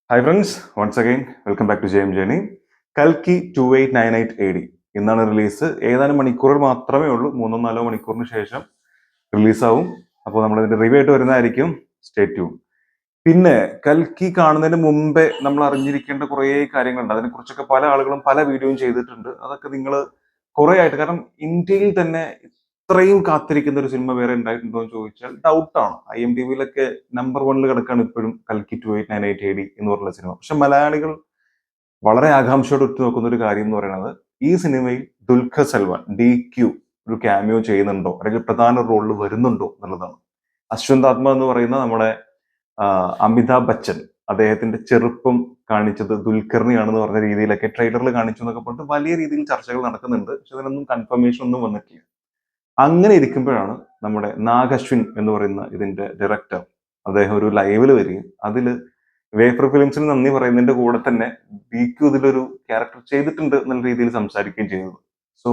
Hi friends, once again welcome back to Jaime journey. കൽക്കി 2898 AD ഇന്നാണ് release. ഏതാനും മണിക്കൂറുകൾ മാത്രമേ ഉള്ളൂ, 3-4 മണിക്കൂറിന് ശേഷം റിലീസാവും. അപ്പോൾ നമ്മളിതിന്റെ റിവ്യൂ ആയിട്ട് വരുന്നതായിരിക്കും. Stay tune. പിന്നെ കൽക്കി കാണുന്നതിന് മുമ്പേ നമ്മൾ അറിഞ്ഞിരിക്കേണ്ട കുറേ കാര്യങ്ങളുണ്ട്. അതിനെക്കുറിച്ചൊക്കെ പല ആളുകളും പല വീഡിയോയും ചെയ്തിട്ടുണ്ട്. അതൊക്കെ നിങ്ങൾ കുറേ ആയിട്ട്, കാരണം ഇന്ത്യയിൽ തന്നെ ഇത്രയും കാത്തിരിക്കുന്ന ഒരു സിനിമ വേറെ ഉണ്ടായിട്ടുണ്ടോ എന്ന് ചോദിച്ചാൽ ഡൗട്ടാണ്. IMDb-യിലൊക്കെ നമ്പർ 1 കിടക്കാണ് ഇപ്പോഴും കൽക്കി 2898 AD എന്ന് പറഞ്ഞ സിനിമ. പക്ഷെ മലയാളികൾ വളരെ ആകാംക്ഷയോടെ ഉറ്റുനോക്കുന്ന ഒരു കാര്യം എന്ന് പറയുന്നത്, ഈ സിനിമയിൽ ദുൽഖർ സൽമാൻ DQ ഒരു ക്യാമിയോ ചെയ്യുന്നുണ്ടോ, അല്ലെങ്കിൽ പ്രധാന റോളിൽ വരുന്നുണ്ടോ എന്നുള്ളതാണ്. അശ്വന്ത് ആത്മ എന്ന് പറയുന്ന നമ്മുടെ അമിതാഭ് ബച്ചൻ, അദ്ദേഹത്തിന്റെ ചെറുപ്പം കാണിച്ചത് ദുൽഖറിനെയാണെന്ന് പറഞ്ഞ രീതിയിലൊക്കെ ട്രെയിലറിൽ കാണിച്ചു എന്നൊക്കെ പറഞ്ഞിട്ട് വലിയ രീതിയിൽ ചർച്ചകൾ നടക്കുന്നുണ്ട്. പക്ഷെ അതിനൊന്നും കൺഫർമേഷൻ ഒന്നും വന്നിട്ടില്ല. അങ്ങനെ ഇരിക്കുമ്പോഴാണ് നമ്മുടെ നാഗശ്വിൻ എന്ന് പറയുന്ന ഇതിന്റെ ഡയറക്ടർ, അദ്ദേഹം ഒരു ലൈവിൽ വരികയും അതിൽ വേഫർ ഫിലിംസിന് നന്ദി പറയുന്നതിന്റെ കൂടെ തന്നെ DQ ഇതിലൊരു ക്യാരക്ടർ ചെയ്തിട്ടുണ്ട് എന്നുള്ള രീതിയിൽ സംസാരിക്കുകയും ചെയ്തത്. സോ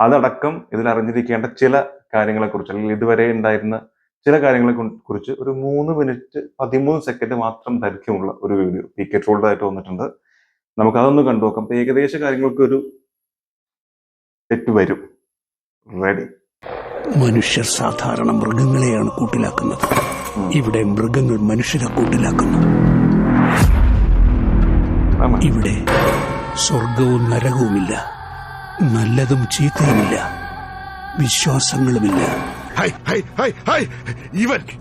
അതടക്കം ഇതിൽ അറിഞ്ഞിരിക്കേണ്ട ചില കാര്യങ്ങളെ കുറിച്ച്, അല്ലെങ്കിൽ ഇതുവരെ ഉണ്ടായിരുന്ന ചില കാര്യങ്ങളെ കുറിച്ച് ഒരു 3 മിനിറ്റ് 13 സെക്കൻഡ് മാത്രം ദൈർഘ്യമുള്ള ഒരു വീഡിയോ PK ട്രോൾഡ് ആയിട്ട് വന്നിട്ടുണ്ട്. നമുക്ക് അതൊന്ന് കണ്ടു നോക്കാം. ഏകദേശ കാര്യങ്ങൾക്ക് ഒരു തെറ്റ് വരും. റെഡി. മനുഷ്യർ സാധാരണ മൃഗങ്ങളെയാണ് കൂട്ടിലാക്കുന്നത്. ഇവിടെ മൃഗങ്ങൾ മനുഷ്യരെ കൂട്ടിലാക്കുന്നു. ഇവിടെ സ്വർഗവും നരകവുമില്ല, നല്ലതും ചീത്തയുമില്ല, വിശ്വാസങ്ങളുമില്ല.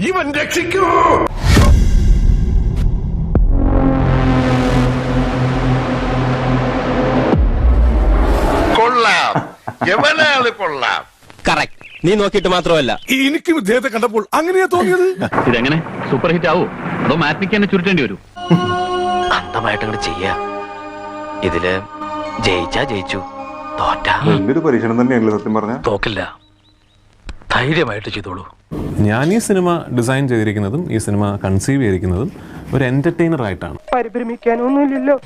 ഇവൻ രക്ഷിക്കൂ. കൊള്ളാം, കൊള്ളാം. കറക്റ്റ്. നീ നോക്കിയിട്ട് മാത്രമല്ല, എനിക്കും ഇദ്ദേഹത്തെ കണ്ടപ്പോൾ അങ്ങനെയാ തോന്നിയത്. ഇതെങ്ങനെ സൂപ്പർ ഹിറ്റ് ആവോ, അതോ മാറ്റിക്ക് തന്നെ ചുരുട്ടേണ്ടി വരും? അന്തമായിട്ട് അങ്ങോട്ട് ചെയ്യാ. ഇതില് ജയിച്ചാ ജയിച്ചു, തോറ്റാ വലിയൊരു പരീക്ഷണം തന്നെയാണല്ലോ സത്യം പറഞ്ഞ. തോക്കില്ല, ധൈര്യമായിട്ട് ചെയ്തോളൂ. ഞാൻ ഈ സിനിമ ഡിസൈൻ ചെയ്തിരിക്കുന്നതും ഈ സിനിമ കൺസീവ് ചെയ്തിരിക്കുന്നതും ഒരു എന്റർടൈനർ ആയിട്ടാണ്. പരിഭ്രമിക്കാനൊന്നുമില്ലല്ലോ,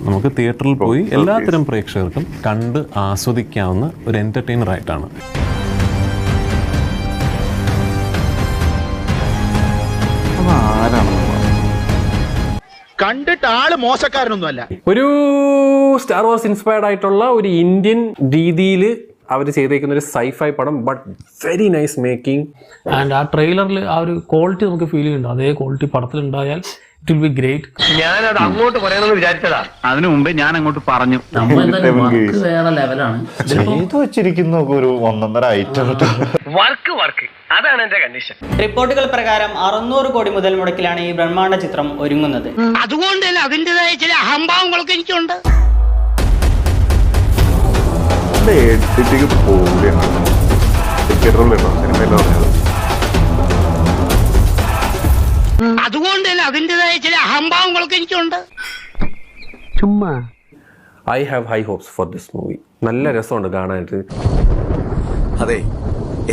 നമുക്ക് തിയേറ്ററിൽ പോയി എല്ലാത്തരം പ്രേക്ഷകർക്കും കണ്ട് ആസ്വദിക്കാവുന്ന ഒരു എന്റർടൈനർ ആയിട്ടാണ്. കണ്ടിട്ട് ആള് മോശക്കാരനൊന്നുമല്ല. ഒരു സ്റ്റാർ വാർസ് ഇൻസ്പയർഡ് ആയിട്ടുള്ള ഒരു ഇന്ത്യൻ രീതിയിൽ അവർ ചെയ്തേക്കുന്ന ഒരു സൈഫൈ പടം, but very nice making. And ആ ട്രെയിലറിൽ ആ ഒരു ക്വാളിറ്റി നമുക്ക് ഫീൽ ചെയ്യുന്നുണ്ട്. അതേ ക്വാളിറ്റി പടത്തിലുണ്ടായാൽ ഇറ്റ് വിൽ ബി ഗ്രേറ്റ്. ഞാനത് അങ്ങോട്ട് പറയണമെന്ന് വിചാരിച്ചതാ. അതിനു മുമ്പേ ഞാൻ അങ്ങോട്ട് പറഞ്ഞു. വേറെ ലെവലാണ് വെച്ചിരിക്കുന്ന ഒരു 1.5 ഐറ്റം. വർക്ക് അതാണ് എന്റെ കണ്ടീഷൻ. റിപ്പോർട്ടുകൾ പ്രകാരം 600 കോടി മുതൽ മുടക്കിലാണ് ഈ ബ്രഹ്മാണ്ഡ ചിത്രം ഒരുങ്ങുന്നത്. അതുകൊണ്ട് തന്നെ അതിൻ്റെതായ ചില അഹംഭാവങ്ങളൊക്കെ എനിക്കുണ്ട്. അതുകൊണ്ട് തന്നെ അതിൻ്റെതായ ചില അഹംഭാവങ്ങളൊക്കെ എനിക്കുണ്ട്. ചുമ്മാ I have high hopes for this movie. നല്ല രസമുണ്ട് കാണാനായിട്ട്. അതെ,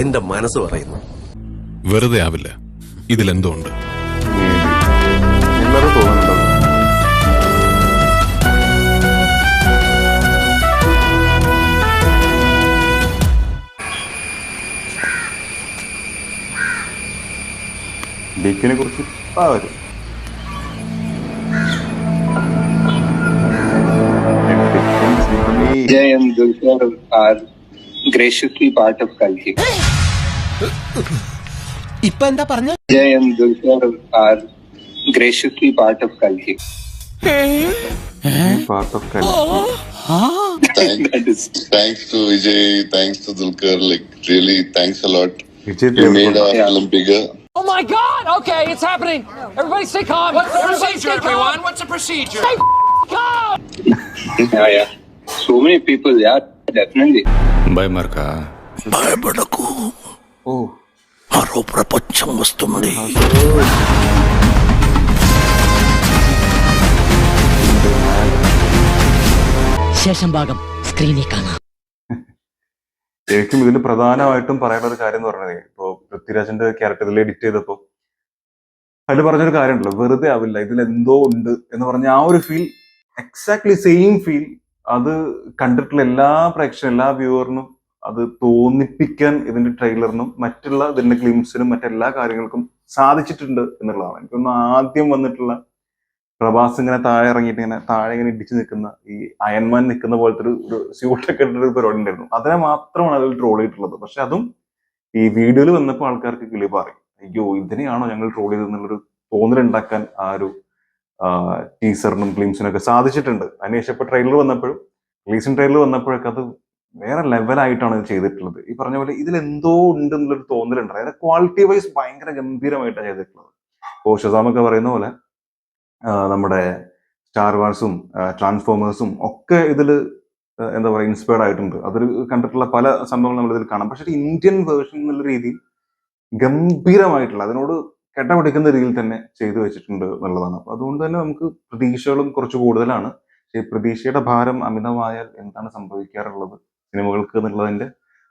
എന്റെ മനസ്സ് പറയുന്നു വെറുതെ ആവില്ല, ഇതിലെന്തോ ഉണ്ട്. എല്ലാവരും തോന്നുന്നുണ്ടോ? DQ-നെ കുറിച്ച് വരും. Jay and Dulquer are graciously part of Kalki. ഇപ്പൊ എന്താ പറഞ്ഞ? Jay and Dulquer are graciously part of Kalki. Part of Kalki. Thanks to Vijay, thanks to Dulquer, like really thanks a lot. You made our film bigger. Oh my God! Okay, it's happening. Everybody stay calm. What's the procedure, everyone? What's the procedure? Stay calm. Yeah. So many people, yeah, definitely. భయమర్కా భయపడకు, మరో ప్రపంచం వస్తుంది. ശേഷം ഭാഗം സ്ക്രീനിൽ കാണാം. ശരിക്കും ഇതിന് പ്രധാനമായിട്ടും പറയാനുള്ള ഒരു കാര്യം എന്ന് പറഞ്ഞത്, ഇപ്പോ പൃഥ്വിരാജിന്റെ ക്യാരക്ടർ ഇതിൽ എഡിറ്റ് ചെയ്തപ്പോ അതിൽ പറഞ്ഞൊരു കാര്യമുണ്ടല്ലോ, വെറുതെ ആവില്ല, ഇതിൽ എന്തോ ഉണ്ട് എന്ന് പറഞ്ഞ ആ ഒരു ഫീൽ, എക്സാക്ട്ലി സെയിം ഫീൽ അത് കണ്ടിട്ടുള്ള എല്ലാ പ്രേക്ഷകരും, എല്ലാ വ്യൂവറിനും അത് തോന്നിപ്പിക്കാൻ ഇതിന്റെ ട്രെയിലറിനും മറ്റുള്ള ഇതിന്റെ ഗ്ലിംസിനും മറ്റെല്ലാ കാര്യങ്ങൾക്കും സാധിച്ചിട്ടുണ്ട് എന്നുള്ളതാണ്. എനിക്കൊന്ന് ആദ്യം വന്നിട്ടുള്ള പ്രഭാസ് ഇങ്ങനെ താഴെ ഇറങ്ങിയിട്ട് ഇങ്ങനെ താഴെ ഇങ്ങനെ ഇടിച്ചു നിൽക്കുന്ന ഈ അയൺമാൻ നിൽക്കുന്ന പോലത്തെ ഒരു സ്യൂട്ടൊക്കെ ഇട്ടൊരു പരിപാടി ഉണ്ടായിരുന്നു. അതിനെ മാത്രമാണ് അതിൽ ട്രോൾ ചെയ്തിട്ടുള്ളത്. പക്ഷെ അതും ഈ വീഡിയോയിൽ വന്നപ്പോൾ ആൾക്കാർക്ക് കിളി പറയും, അയ്യോ ഇതിനെയാണോ ഞങ്ങൾ ട്രോൾ ചെയ്തെന്നുള്ളൊരു തോന്നലുണ്ടാക്കാൻ ആ ഒരു ടീസറിനും ഫിലിംസിനും ഒക്കെ സാധിച്ചിട്ടുണ്ട്. അതിനുശേഷം ഇപ്പൊ ട്രെയിലർ വന്നപ്പോഴും റിലീസിംഗ് ട്രെയിലർ വന്നപ്പോഴൊക്കെ അത് വേറെ ലെവലായിട്ടാണ് ഇത് ചെയ്തിട്ടുള്ളത്. ഈ പറഞ്ഞ പോലെ ഇതിലെന്തോ ഉണ്ട് എന്നുള്ളൊരു തോന്നലുണ്ട്. അതായത് ക്വാളിറ്റി വൈസ് ഭയങ്കര ഗംഭീരമായിട്ടാണ് ചെയ്തിട്ടുള്ളത്. ഇപ്പോൾ ഷസാമൊക്കെ പറയുന്ന പോലെ നമ്മുടെ സ്റ്റാർ വാർസും ട്രാൻസ്ഫോമേഴ്സും ഒക്കെ ഇതിൽ എന്താ പറയുക ഇൻസ്പയർഡ് ആയിട്ടുണ്ട്. അതൊരു കണ്ടിട്ടുള്ള പല സംഭവങ്ങൾ നമ്മൾ ഇതിൽ കാണാം. പക്ഷെ ഒരു ഇന്ത്യൻ വേർഷൻ എന്നുള്ള രീതിയിൽ ഗംഭീരമായിട്ടുള്ള അതിനോട് കെട്ടപിടിക്കുന്ന രീതിയിൽ തന്നെ ചെയ്തു വെച്ചിട്ടുണ്ട് എന്നുള്ളതാണ്. അപ്പൊ അതുകൊണ്ട് തന്നെ നമുക്ക് പ്രതീക്ഷകളും കുറച്ച് കൂടുതലാണ്. പക്ഷേ പ്രതീക്ഷയുടെ ഭാരം അമിതമായാൽ എന്താണ് സംഭവിക്കാറുള്ളത് സിനിമകൾക്ക് എന്നുള്ളതിന്റെ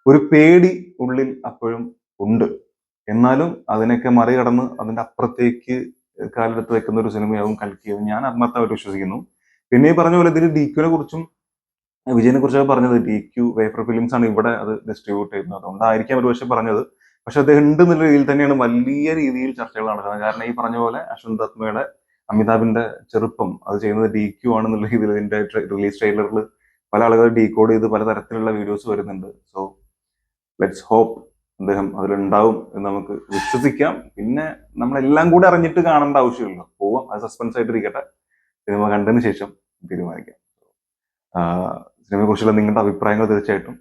ഒരു പേടി ഉള്ളിൽ അപ്പോഴും ഉണ്ട്. എന്നാലും അതിനൊക്കെ മറികടന്ന് അതിന്റെ അപ്പുറത്തേക്ക് കാലെടുത്ത് വെക്കുന്ന ഒരു സിനിമയാവും കൽക്കിയാവും ഞാൻ ആത്മാർത്ഥമായിട്ട് വിശ്വസിക്കുന്നു. പിന്നെ ഈ പറഞ്ഞ പോലെ ഇതിൽ DQനെ കുറിച്ചും വിജയനെ കുറിച്ചൊക്കെ പറഞ്ഞത് DQ വേഫർ ഫിലിംസ് ആണ് ഇവിടെ അത് ഡിസ്ട്രിബ്യൂട്ട് ചെയ്യുന്നത്. അതുകൊണ്ടായിരിക്കാം ഒരു പക്ഷേ പറഞ്ഞത്. പക്ഷെ അത് ഉണ്ട് എന്നുള്ള രീതിയിൽ തന്നെയാണ് വലിയ രീതിയിൽ ചർച്ചകൾ നടക്കുന്നത്. കാരണം ഈ പറഞ്ഞ പോലെ അശ്വന്ത് ദത്മയുടെ അമിതാഭിന്റെ ചെറുപ്പം അത് ചെയ്യുന്നത് DQ ആണെന്നുള്ള രീതിയിൽ ഇതിന്റെ റിലീസ് ട്രെയിലറിൽ പല ആളുകൾ ഡീകോഡ് ചെയ്ത് പലതരത്തിലുള്ള വീഡിയോസ് വരുന്നുണ്ട്. സോ ലെറ്റ്സ് ഹോപ്പ് അദ്ദേഹം അതിലുണ്ടാവും എന്ന് നമുക്ക് വിശ്വസിക്കാം. പിന്നെ നമ്മളെല്ലാം കൂടെ അറിഞ്ഞിട്ട് കാണേണ്ട ആവശ്യമില്ലല്ലോ, പോവാം, അത് സസ്പെൻസ് ആയിട്ടിരിക്കട്ടെ, സിനിമ കണ്ടതിന് ശേഷം തീരുമാനിക്കാം. സിനിമയെ കുറിച്ചുള്ള നിങ്ങളുടെ അഭിപ്രായങ്ങൾ തീർച്ചയായിട്ടും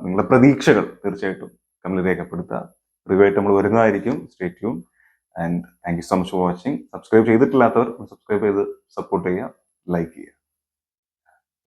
നിങ്ങളുടെ പ്രതീക്ഷകൾ തീർച്ചയായിട്ടും കമന്റിൽ രേഖപ്പെടുത്തുക. റിവ്യൂ ആയിട്ട് നമ്മൾ വരുന്നതായിരിക്കും. Stay tune and thank you so much for watching. Subscribe ചെയ്തിട്ടില്ലാത്തവർ സബ്സ്ക്രൈബ് ചെയ്ത് സപ്പോർട്ട് ചെയ്യുക, ലൈക്ക് ചെയ്യുക.